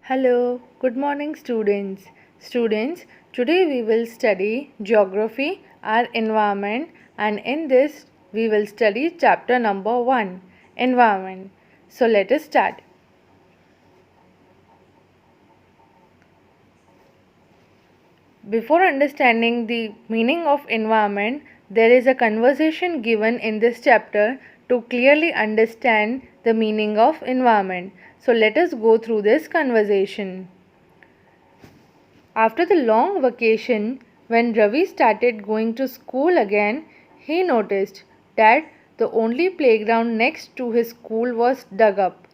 Hello, good morning students. Students, today we will study geography, our environment, and in this we will study chapter number 1, environment. So let us start. Before understanding the meaning of environment, there is a conversation given in this chapter to clearly understand the meaning of environment. So let us go through this conversation. After the long vacation, when Ravi started going to school again, he noticed that the only playground next to his school was dug up.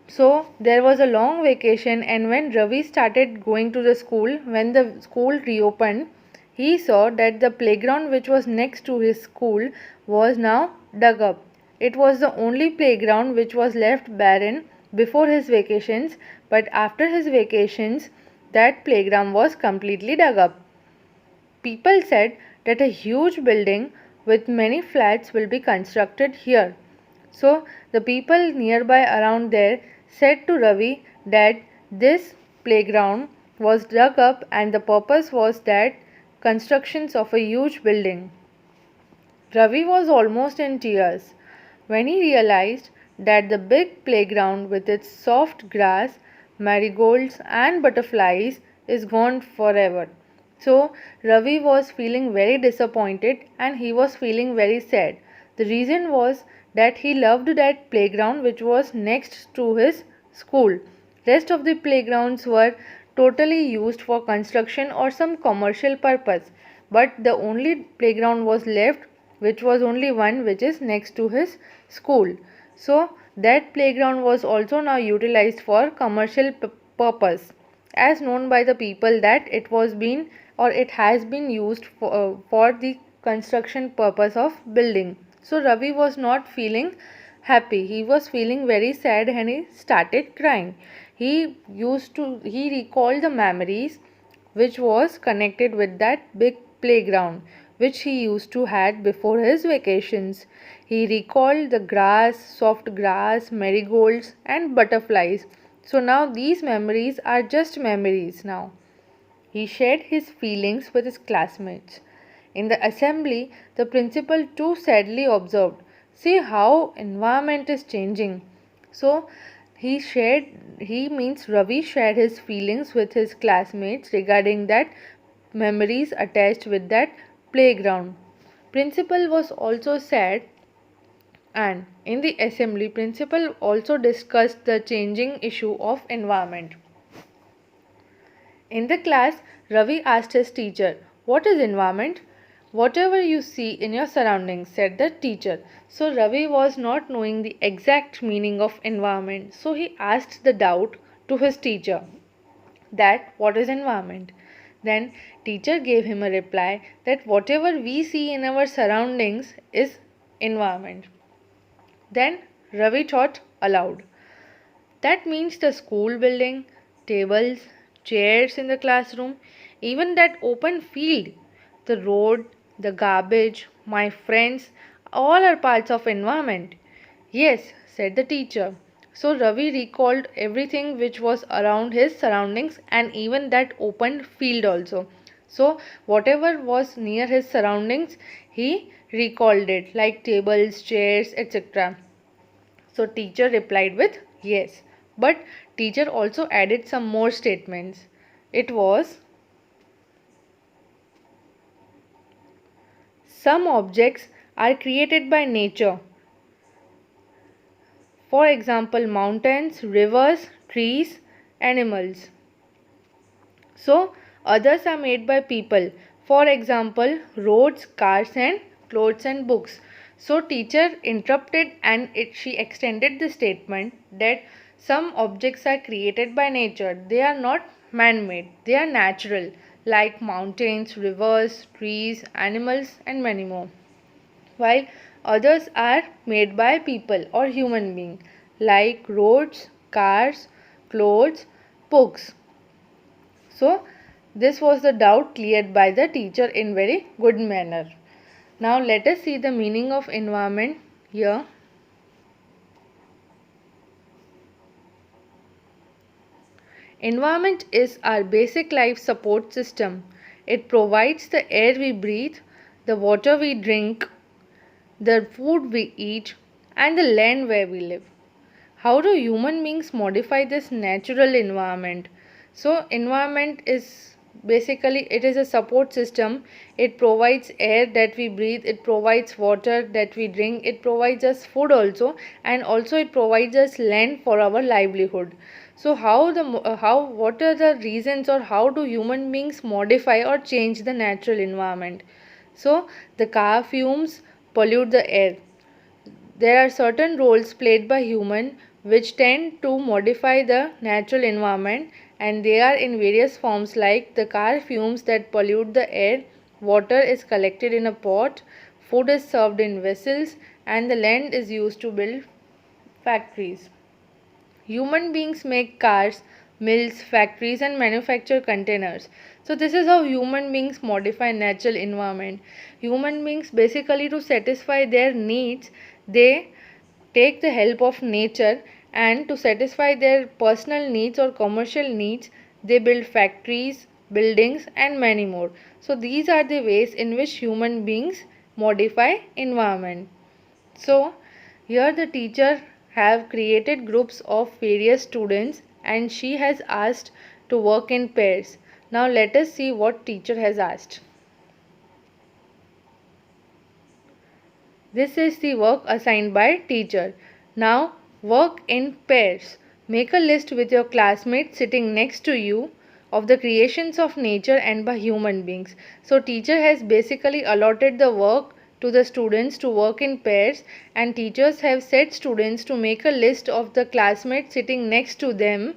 So there was a long vacation, and when Ravi started going to the school, when the school reopened, he saw that the playground which was next to his school was now dug up. It was the only playground which was left barren before his vacations, but after his vacations, that playground was completely dug up. People said that a huge building with many flats will be constructed here. So the people nearby around there said to Ravi that this playground was dug up and the purpose was that constructions of a huge building. Ravi was almost in tears when he realized that the big playground with its soft grass, marigolds, and butterflies is gone forever. So, Ravi was feeling very disappointed and he was feeling very sad. The reason was that he loved that playground which was next to his school. Rest of the playgrounds were totally used for construction or some commercial purpose, but the only playground was left which was only one which is next to his school. So that playground was also now utilized for commercial purpose, as known by the people that it was been or it has been used for the construction purpose of building. So Ravi was not feeling happy. He was feeling very sad and he started crying. He recalled the memories which was connected with that big playground which he used to had before his vacations. He recalled the grass, soft grass, marigolds and butterflies. So now these memories are just memories now. He shared his feelings with his classmates. In the assembly, the principal too sadly observed, "See how environment is changing." So Ravi shared his feelings with his classmates regarding that memories attached with that playground. Principal was also sad, and in the assembly principal also discussed the changing issue of environment. In the class, Ravi asked his teacher, "What is environment?" "Whatever you see in your surroundings," said the teacher. So Ravi was not knowing the exact meaning of environment. So he asked the doubt to his teacher that what is environment. Then teacher gave him a reply that whatever we see in our surroundings is environment. Then Ravi thought aloud. That means the school building, tables, chairs in the classroom, even that open field, the road, the garbage, my friends, all are parts of environment. Yes, said the teacher. So Ravi recalled everything which was around his surroundings and even that open field also. So whatever was near his surroundings, he recalled it like tables, chairs, etc. So teacher replied with yes. But teacher also added some more statements. It was, some objects are created by nature. For example, mountains, rivers, trees, animals. So others are made by people. For example, roads, cars and clothes and books. So teacher interrupted and she extended the statement that some objects are created by nature. They are not man-made. They are natural, like mountains, rivers, trees, animals and many more. While others are made by people or human beings, like roads, cars, clothes, books. So this was the doubt cleared by the teacher in very good manner. Now let us see the meaning of environment here. Environment is our basic life support system. It provides the air we breathe, the water we drink, the food we eat, and the land where we live. How do human beings modify this natural environment? So environment is basically, it is a support system. It provides air that we breathe, it provides water that we drink, it provides us food also, and also it provides us land for our livelihood. So what are the reasons, or how do human beings modify or change the natural environment? So the car fumes pollute the air. There are certain roles played by human which tend to modify the natural environment, and they are in various forms, like the car fumes that pollute the air, water is collected in a pot, food is served in vessels, and the land is used to build factories. Human beings make cars, mills, factories, and manufacture containers. So this is how human beings modify natural environment. Human beings, basically to satisfy their needs, they take the help of nature, and to satisfy their personal needs or commercial needs, they build factories, buildings, and many more. So these are the ways in which human beings modify environment. So here the teacher have created groups of various students, and she has asked to work in pairs. Now let us see what teacher has asked. This is the work assigned by teacher. Now work in pairs. Make a list with your classmates sitting next to you of the creations of nature and by human beings. So teacher has basically allotted the work to the students to work in pairs, and teachers have set students to make a list of the classmates sitting next to them,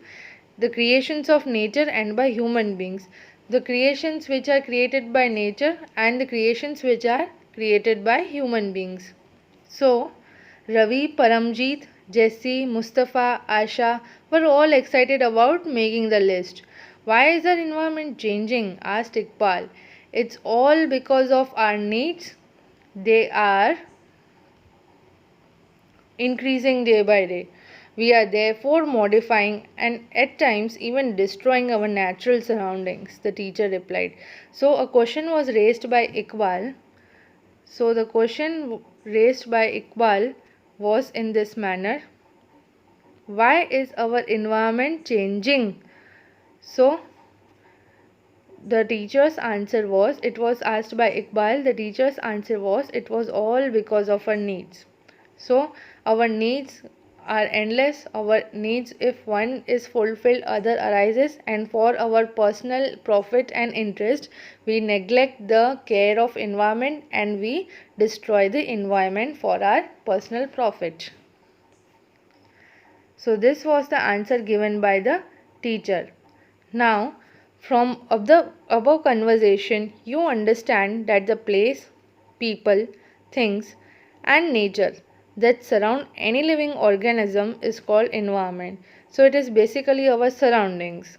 the creations of nature and by human beings. The creations which are created by nature and the creations which are created by human beings. So, Ravi, Paramjeet, Jesse, Mustafa, Asha were all excited about making the list. Why is our environment changing? Asked Iqbal. It's all because of our needs. They are increasing day by day. We are therefore modifying and at times even destroying our natural surroundings, the teacher replied. So, a question was raised by Iqbal. So the question raised by Iqbal was in this manner: why is our environment changing? So the teacher's answer was, it was asked by Iqbal, the teacher's answer was, it was all because of our needs. So our needs are endless. Our needs, if one is fulfilled, other arises, and for our personal profit and interest we neglect the care of environment and we destroy the environment for our personal profit. So this was the answer given by the teacher. Now from the above conversation you understand that the place, people, things and nature that surround any living organism is called environment. So it is basically our surroundings.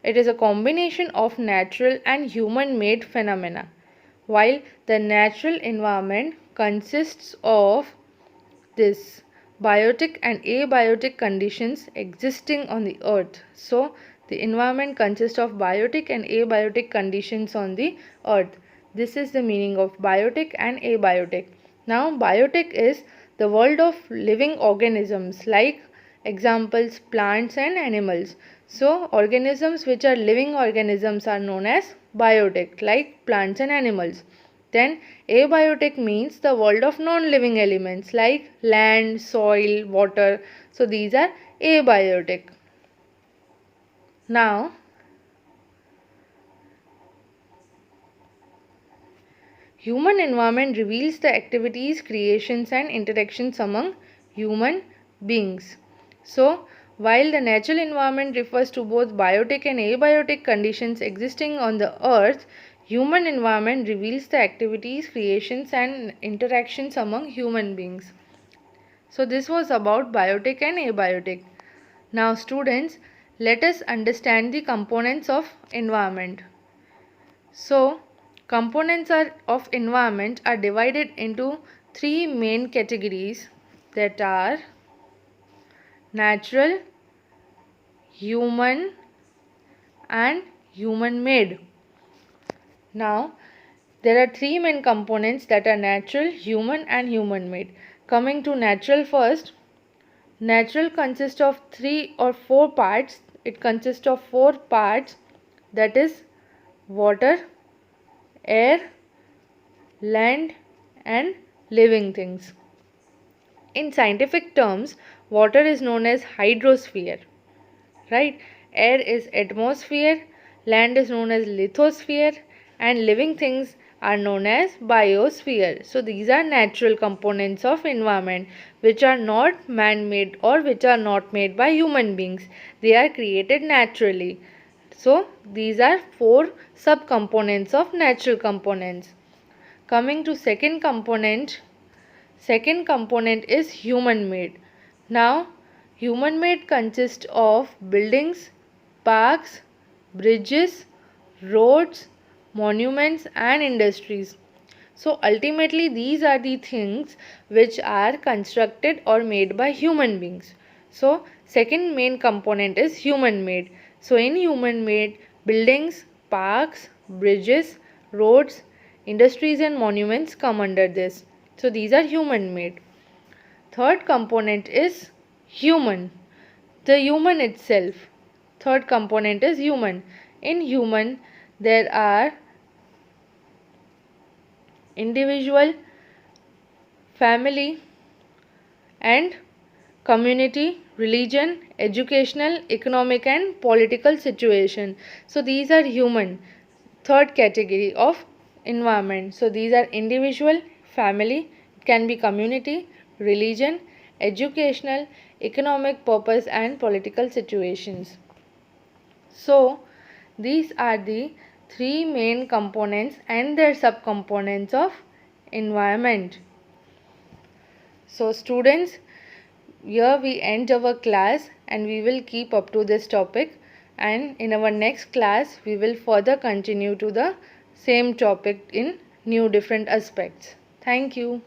It is a combination of natural and human made phenomena. While the natural environment consists of this biotic and abiotic conditions existing on the earth. So the environment consists of biotic and abiotic conditions on the earth. This is the meaning of biotic and abiotic. Now biotic is the world of living organisms, like examples plants and animals. So organisms which are living organisms are known as biotic, like plants and animals. Then abiotic means the world of non-living elements like land, soil, water. So these are abiotic. Now human environment reveals the activities, creations and interactions among human beings. So while the natural environment refers to both biotic and abiotic conditions existing on the earth, human environment reveals the activities, creations and interactions among human beings. So this was about biotic and abiotic. Now students, let us understand the components of environment. So components of environment are divided into three main categories, that are natural, human and human made. Now, there are three main components that are natural, human and human made. Coming to natural first, natural consists of 3 or 4 parts. It consists of 4 parts, that is water, air, land and living things. In scientific terms, water is known as hydrosphere, right? Air is atmosphere, land is known as lithosphere, and living things are known as biosphere. So these are natural components of environment which are not man-made or which are not made by human beings. They are created naturally. So these are 4 subcomponents of natural components. Coming to second component is human made. Now, human made consists of buildings, parks, bridges, roads, monuments and industries. So ultimately these are the things which are constructed or made by human beings. So second main component is human made. So in human made, buildings, parks, bridges, roads, industries and monuments come under this. So these are human made. Third component is human. The human itself. Third component is human. In human there are individual, family and community, religion, educational, economic and political situation. So these are human. Third category of environment. So these are individual, family, it can be community, religion, educational, economic purpose and political situations. So these are the 3 main components and their subcomponents of environment. So students, here we end our class and we will keep up to this topic, and in our next class we will further continue to the same topic in new different aspects. Thank you.